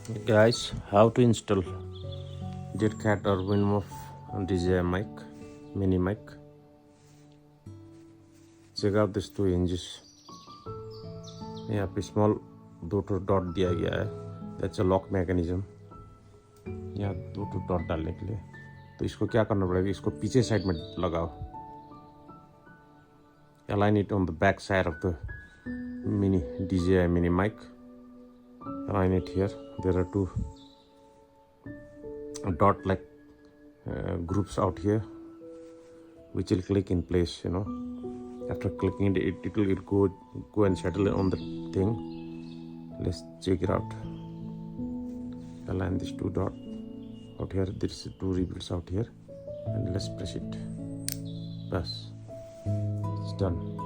Hey guys, how to install Jet or Winmuff on Dji Mic Mini mic. Check out these two hinges. यहाँ पे small दो dot दिया गया है. That's a lock mechanism. यहाँ दो डॉट डालने के लिए. तो इसको क्या करना पड़ेगा, इसको पीछे साइड में लगाओ. Align it on the back side of the mini DJI mini mic. Align it here. There are two dot like groups out here which will click in place. After clicking it will go and settle on the thing. Let's check it out. Align this two dot out here. There's two rebuilds out here, and let's press it. Bas, it's done.